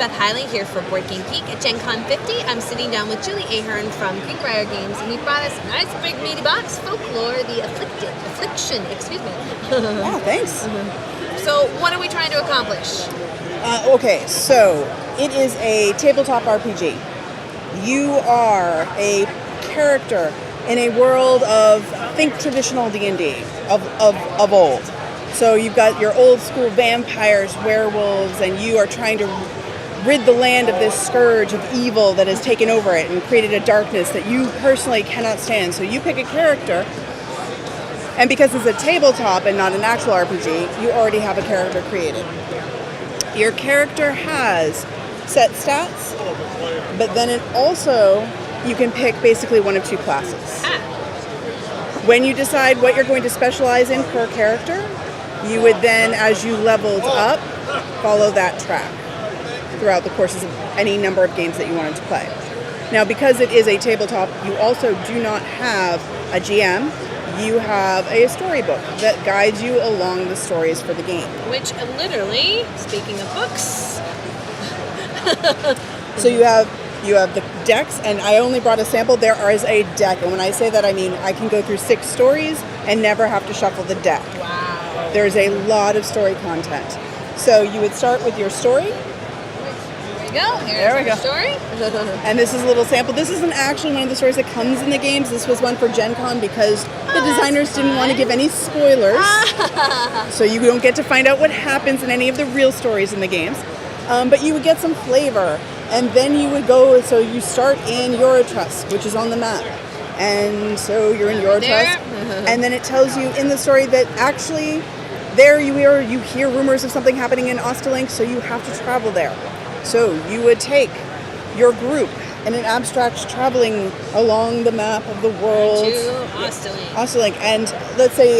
Beth Hiley here for Board Game Geek at GenCon 50. I'm sitting down with Julie Ahern from Greenbrier Games, and he brought us a nice big meaty box, Folklore, the Affliction, excuse me. Yeah, thanks. So what are we trying to accomplish? Okay, so it is a tabletop RPG. You are a character in a world of, think traditional D&D, of old. So you've got your old school vampires, werewolves, and you are trying to rid the land of this scourge of evil that has taken over it and created a darkness that you personally cannot stand. So you pick a character, and because it's a tabletop and not an actual RPG, you already have a character created. Your character has set stats, but then it also, you can pick basically one of two classes. When you decide what you're going to specialize in per character, you would then, as you leveled up, follow that track throughout the courses of any number of games that you wanted to play. Now, because it is a tabletop, you also do not have a GM. You have a storybook that guides you along the stories for the game. Which literally, speaking of books... So you have the decks, and I only brought a sample. There is a deck, and when I say that, I mean I can go through 6 stories and never have to shuffle the deck. Wow. There's a lot of story content. So you would start with your story. There we go. Here's our story. And this is a little sample. This isn't actually one of the stories that comes in the games. This was one for GenCon because the designers didn't want to give any spoilers. So you don't get to find out what happens in any of the real stories in the games. But you would get some flavor. And then you would go, so you start in Eurotrust, which is on the map. And so you're in Eurotrust. And then it tells you in the story that actually there you hear rumors of something happening in Ostelink, so you have to travel there. So you would take your group in an abstract traveling along the map of the world. To Ostelink. Ostelink. And let's say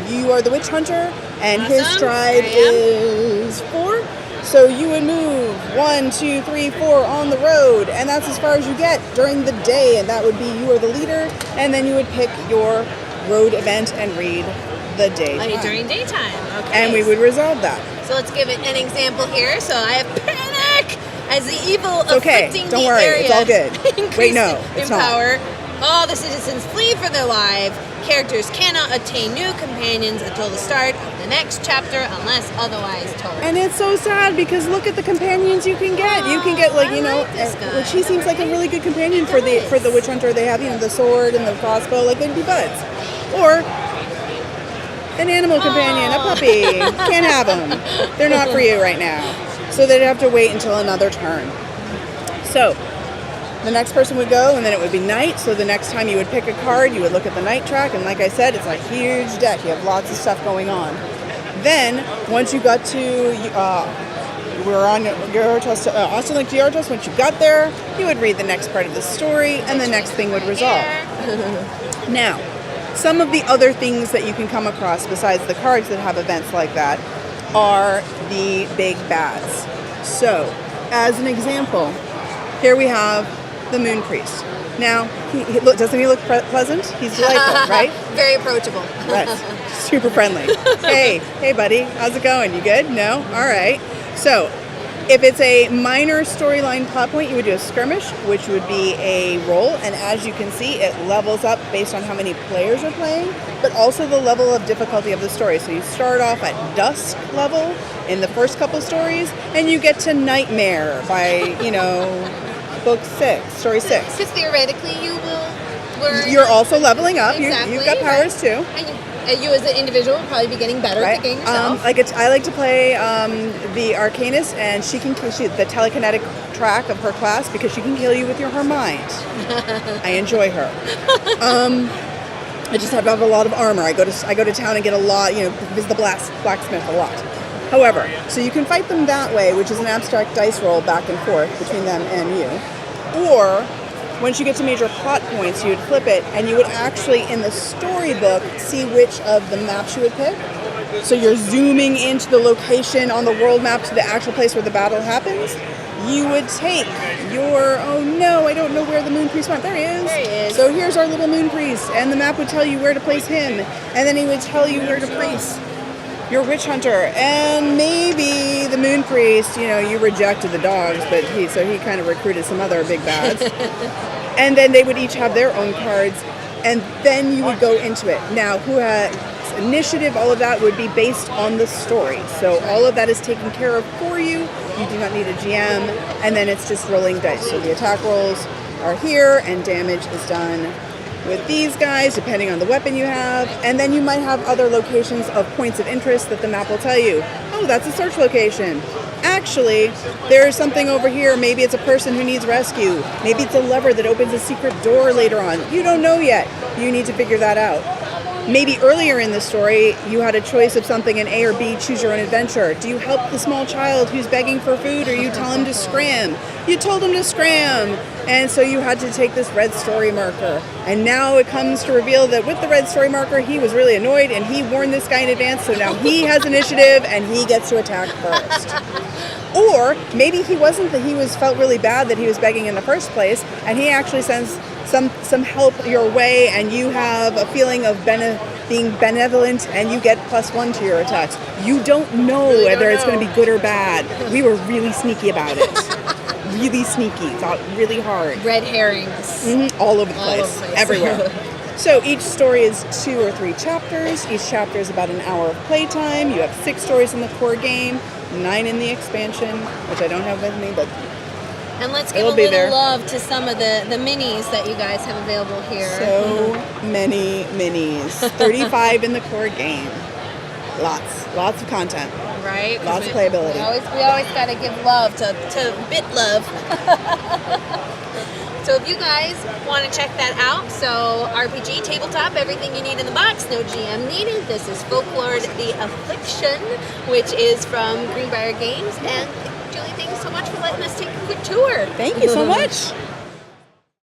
you are the witch hunter, and his stride is 4. So you would move 1, 2, 3, 4 on the road, and that's as far as you get during the day, and that would be you are the leader, and then you would pick your road event and read the day. During daytime, okay. And we would resolve that. So let's give it an example here. So I have panic as the evil afflicting don't the worry, area. it's all good. Wait, no, it's in not. Power. All the citizens flee for their lives. Characters cannot obtain new companions until the start of the next chapter unless otherwise told. And it's so sad because look at the companions you can get. You can get which he seems like a really good companion for the witch hunter. They have the sword and the crossbow, like they'd be buds. Or an animal companion, a puppy. Can't have them. They're not for you right now. So they'd have to wait until another turn. So the next person would go, and then it would be night. So the next time you would pick a card, you would look at the night track, and like I said, it's a huge deck. You have lots of stuff going on. Then once you got to, we were on Ostelink to Eurotrust. Once you got there, you would read the next part of the story, and the next thing would resolve. Now, some of the other things that you can come across besides the cards that have events like that are the big bads. So, as an example, here we have the Moon Priest. Now, doesn't he look pleasant? He's delightful, right? Very approachable. Yes, super friendly. Hey buddy, how's it going? You good? No? All right. So, if it's a minor storyline plot point, you would do a skirmish, which would be a roll, and as you can see, it levels up based on how many players are playing, but also the level of difficulty of the story. So you start off at dusk level in the first couple stories, and you get to nightmare by, book 6, story 6. Because theoretically you will learn. You're also leveling up. Exactly, You've got powers too. And you as an individual will probably be getting better at the game yourself. I like to play the Arcanist, and she the telekinetic track of her class because she can kill you with her mind. I enjoy her. I just have to have a lot of armor. I go to town and get a lot, visit the blacksmith a lot. However, so you can fight them that way, which is an abstract dice roll back and forth between them and you. Or, once you get to major plot points, you would flip it, and you would actually, in the storybook, see which of the maps you would pick. So you're zooming into the location on the world map to the actual place where the battle happens. You would take your, oh no, I don't know where the Moon Priest went. There he is. There he is. So here's our little Moon Priest, and the map would tell you where to place him, and then he would tell you where to place you're a witch hunter, and maybe the moon priest, you rejected the dogs, but he kind of recruited some other big bads. And then they would each have their own cards, and then you would go into it. Now, who has initiative, all of that would be based on the story. So all of that is taken care of for you. You do not need a GM, and then it's just rolling dice. So the attack rolls are here, and damage is done with these guys, depending on the weapon you have. And then you might have other locations of points of interest that the map will tell you. Oh, that's a search location. Actually, there's something over here. Maybe it's a person who needs rescue. Maybe it's a lever that opens a secret door later on. You don't know yet. You need to figure that out. Maybe earlier in the story, you had a choice of something in A or B, choose your own adventure. Do you help the small child who's begging for food, or you tell him to scram? You told him to scram, and so you had to take this red story marker. And now it comes to reveal that with the red story marker, he was really annoyed, and he warned this guy in advance, so now he has initiative, and he gets to attack first. Or maybe he felt really bad that he was begging in the first place, and he actually sends some help your way, and you have a feeling of being benevolent, and you get +1 to your attacks. You don't know whether it's going to be good or bad. We were really sneaky about it. Really sneaky. Thought really hard. Red herrings. Mm-hmm. All over the place. Everywhere. So each story is 2 or 3 chapters. Each chapter is about an hour of playtime. You have 6 stories in the core game, 9 in the expansion, which I don't have with me, but and let's give a little love to some of the minis that you guys have available here. So many minis. 35 in the core game. Lots of content. Right? Lots of playability. We always got to give love to bit love. So if you guys want to check that out, so RPG, tabletop, everything you need in the box, no GM needed. This is Folklore, the Affliction, which is from Greenbrier Games. And Julie, thank you so much for letting us take a quick tour. Thank you so much.